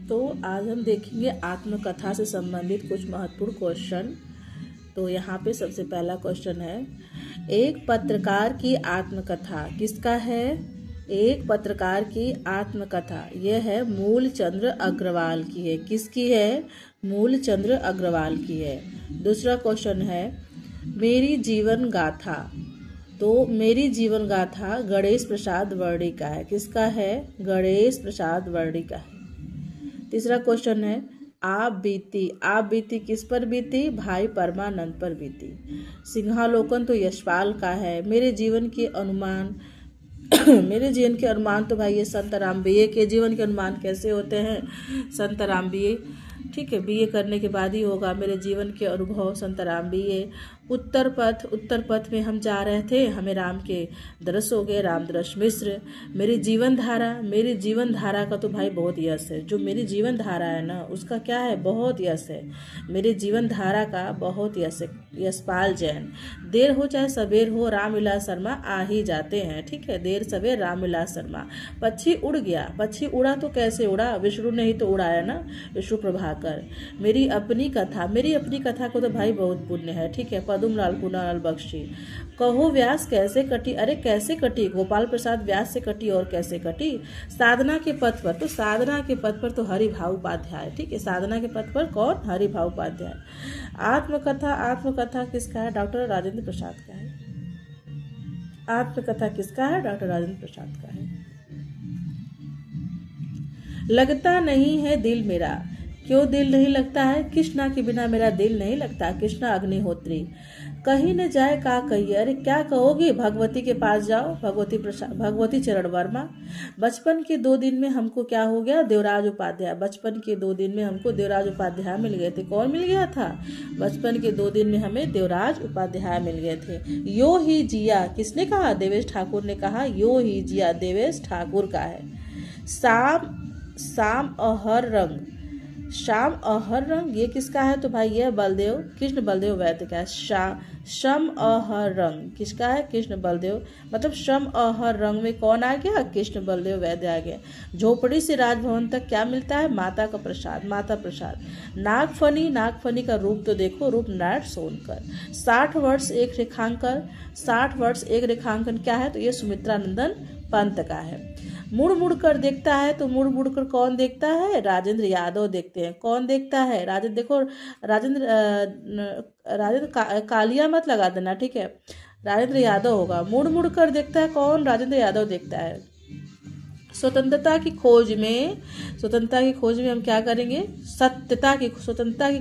तो आज हम देखेंगे आत्मकथा से संबंधित कुछ महत्वपूर्ण क्वेश्चन। तो यहाँ पे सबसे पहला क्वेश्चन है, एक पत्रकार की आत्मकथा किसका है? एक पत्रकार की आत्मकथा यह है मूलचंद्र अग्रवाल की है। किसकी है? मूलचंद्र अग्रवाल की है। दूसरा क्वेश्चन है, मेरी जीवन गाथा। तो मेरी जीवन गाथा गणेश प्रसाद वर्ड़ी का है। किसका है? गणेश प्रसाद वर्ड़ी का है। तीसरा क्वेश्चन है, आप बीती किस पर बीती? भाई परमानंद पर बीती। सिंहालोकन तो यशपाल का है। मेरे जीवन के अनुमान मेरे जीवन के अनुमान तो भाई ये संत राम बीए के जीवन के अनुमान कैसे होते हैं? संत राम बीए, ठीक है, बीए करने के बाद ही होगा मेरे जीवन के अनुभव। संत राम बीए। उत्तर पथ में हम जा रहे थे, हमें राम के दरस हो गए, राम दरस मिश्र। मेरी जीवन धारा का तो भाई बहुत यश है। जो मेरी जीवन धारा है ना, उसका क्या है? बहुत यश है। मेरे जीवन धारा का बहुत यश है। यशपाल जैन। देर हो चाहे सवेर हो, रामविलास शर्मा आ ही जाते हैं। ठीक है, देर सवेर रामविलास शर्मा। पक्षी उड़ गया। पक्षी उड़ा तो कैसे उड़ा? विष्णु ने ही तो उड़ाया ना, विष्णु प्रभाकर। मेरी अपनी कथा को तो भाई बहुत पुण्य है। ठीक है, पदुमलाल पूनालाल बख्शी। कहो व्यास कैसे कटी? अरे कैसे कटी? गोपाल प्रसाद व्यास से कटी और कैसे कटी? साधना के पथ पर, तो साधना के पथ पर तो हरिभाव उपाध्याय। ठीक है, साधना के पथ पर कौन? हरिभाव उपाध्याय। आत्मकथा किसका है? डॉक्टर राजेंद्र प्रसाद का है। आत्मकथा किसका है? डॉक्टर राजेंद्र प्रसाद का है। लगता नहीं है दिल मेरा। क्यों दिल नहीं लगता है? कृष्णा के बिना मेरा दिल नहीं लगता। कृष्णा अग्निहोत्री। कहीं न जाए का कहिए। अरे क्या कहोगे? भगवती के पास जाओ। भगवती चरण वर्मा। बचपन के 2 दिन में हमको क्या हो गया? देवराज उपाध्याय। बचपन के 2 दिन में हमको देवराज उपाध्याय मिल गए थे। कौन मिल गया था? बचपन के 2 दिन में हमें देवराज उपाध्याय मिल गए थे। यो ही जिया किसने कहा? देवेश ठाकुर ने कहा। यो ही जिया देवेश ठाकुर का है। शाम अहर रंग ये किसका है? तो भाई ये बलदेव, कृष्ण बलदेव वैद्य का है। शम अहर रंग किसका है? कृष्ण बलदेव। मतलब शम अहर रंग में कौन आ गया? कृष्ण बलदेव वैद्य आ गया। झोपड़ी से राजभवन तक क्या मिलता है? माता का प्रसाद, माता प्रसाद। नागफनी का रूप तो देखो, रूप नारायण सोनकर। 60 वर्ष एक रेखांकन क्या है? तो ये सुमित्रानंदन पंत का है। मुड़ कर देखता है, तो मुड़ कर कौन देखता है? राजेंद्र यादव देखते हैं। कौन देखता है? राजेंद्र। देखो राजेंद्र कालिया मत लगा देना, ठीक है, राजेंद्र यादव होगा। मुड़ कर देखता है कौन? राजेंद्र यादव देखता है। स्वतंत्रता की खोज में हम क्या करेंगे? स्वतंत्रता की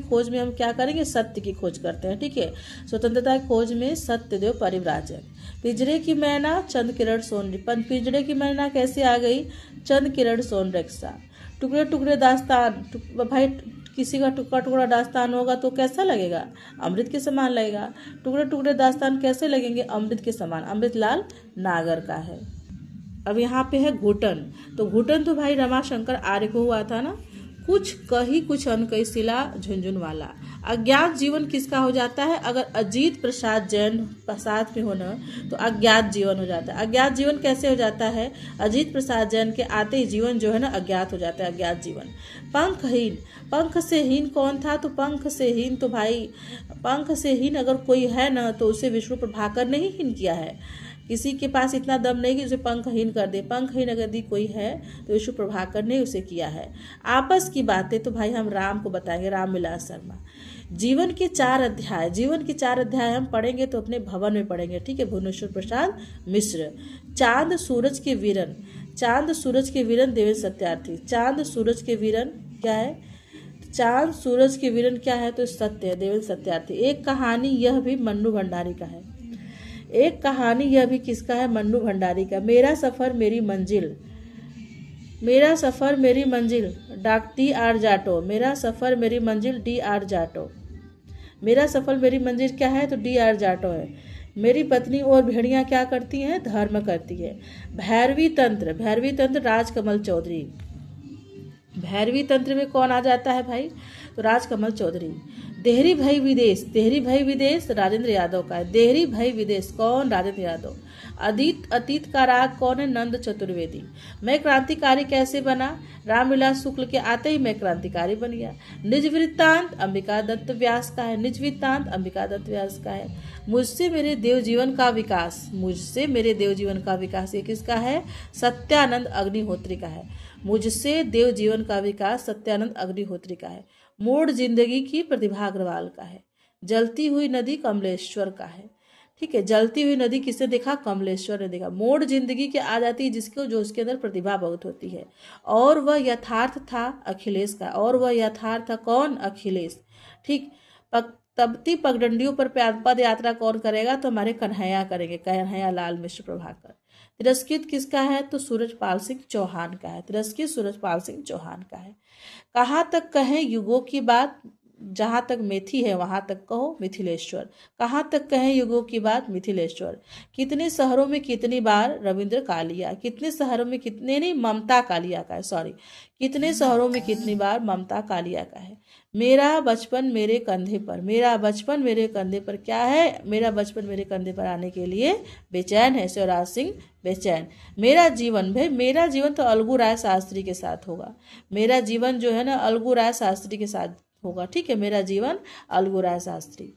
खोज में हम क्या करेंगे? सत्य की खोज करते हैं। ठीक है, स्वतंत्रता की खोज में सत्यदेव परिव्राजक। पिंजरे की मैना चंद किरण सोनरिपन। पिंजरे की मैना कैसे आ गई? चंद किरण सोनरिक्शा। टुकड़े दास्तान। भाई किसी का टुकड़ा दास्तान होगा तो कैसा लगेगा? अमृत के समान लगेगा। टुकड़े दास्तान कैसे लगेंगे? अमृत के समान। अमृतलाल नागर का है। अब यहाँ पे है घुटन। तो घुटन तो भाई रमाशंकर आर्य को हुआ था ना। कुछ कही कुछ अनकही शिला झुंझुन वाला। अज्ञात जीवन किसका हो जाता है? अगर अजीत प्रसाद जैन साथ में होना तो अज्ञात जीवन हो जाता है। अज्ञात जीवन कैसे हो जाता है? अजीत प्रसाद जैन के आते ही जीवन जो है ना अज्ञात हो जाता है। अज्ञात जीवन। पंखहीन। पंख से हीन कौन था? तो पंख से हीन अगर कोई है ना तो उसे विष्णु प्रभाकर ने ही हीन किया है। किसी के पास इतना दम नहीं कि उसे पंखहीन कर दे। पंखहीन अगर दी कोई है तो विष्णु प्रभाकर ने उसे किया है। आपस की बातें तो भाई हम राम को बताएंगे, रामविलास शर्मा। जीवन के 4 अध्याय हम पढ़ेंगे तो अपने भवन में पढ़ेंगे। ठीक है, भुवनेश्वर प्रसाद मिश्र। चांद सूरज के वीरन देवेंद्र सत्यार्थी। चांद सूरज के वीरन क्या है? तो सत्य है, देवेंद्र सत्यार्थी। एक कहानी यह भी मन्नू भंडारी का है। एक कहानी यह भी किसका है? मन्नू भंडारी का। मेरा सफर मेरी मंजिल डी आर जाटो। मेरा सफर मेरी मंजिल डी आर जाटो। मेरा सफर मेरी मंजिल क्या है? तो डी आर जाटो है। मेरी पत्नी और भेड़ियां क्या करती हैं? धर्म करती है। भैरवी तंत्र राजकमल चौधरी। भैरवी तंत्र में कौन आ जाता है भाई? तो राजकमल चौधरी। देहरी भई विदेश, देहरी भई विदेश राजेंद्र यादव का है। देहरी भई विदेश कौन? राजेंद्र यादव। अतीत का राग कौन है? नंद चतुर्वेदी। मैं क्रांतिकारी कैसे बना? रामविलास शुक्ल के आते ही मैं क्रांतिकारी बन गया। निज वृत्तांत अंबिका दत्त व्यास का है। निज वृत्तांत अंबिका दत्त व्यास का है। मुझसे मेरे देव जीवन का विकास, मुझसे मेरे देव जीवन का विकास, ये किसका है? सत्यानंद अग्निहोत्री का है। मुझसे देव जीवन का विकास सत्यानंद अग्निहोत्री का है। मोड़ जिंदगी की प्रतिभा अग्रवाल का है। जलती हुई नदी कमलेश्वर का है। ठीक है, जलती हुई नदी किसने देखा? कमलेश्वर ने देखा। मोड़ जिंदगी के आ जाती है जिसको, जो उसके अंदर प्रतिभा बहुत होती है। और वह यथार्थ था अखिलेश का। और वह यथार्थ था कौन? अखिलेश। ठीक। तपती पगडंडियों पर पद यात्रा कौन करेगा? तो हमारे कन्हैया करेंगे, कन्हैया लाल मिश्र प्रभाकर। तिरस्कृत किसका है? तो सूरजपाल सिंह चौहान का है। तिरस्कृत सूरजपाल सिंह चौहान का है। कहाँ तक कहें युगों की बात, जहाँ तक मेथी है वहां तक कहो मिथिलेश्वर। कहाँ तक कहें युगों की बात? मिथिलेश्वर। कितने शहरों में कितनी बार रविंद्र कालिया, कितने शहरों में कितने नहीं, ममता कालिया का है, सॉरी, कितने शहरों में कितनी बार ममता कालिया का है। मेरा बचपन मेरे कंधे पर, मेरा बचपन मेरे कंधे पर क्या है? मेरा बचपन मेरे कंधे पर आने के लिए बेचैन है, शिवराज सिंह बेचैन। मेरा जीवन, भाई मेरा जीवन तो अलगू राय शास्त्री के साथ होगा। मेरा जीवन जो है ना अलगू राय शास्त्री के साथ होगा। ठीक है, मेरा जीवन अलगू राय शास्त्री।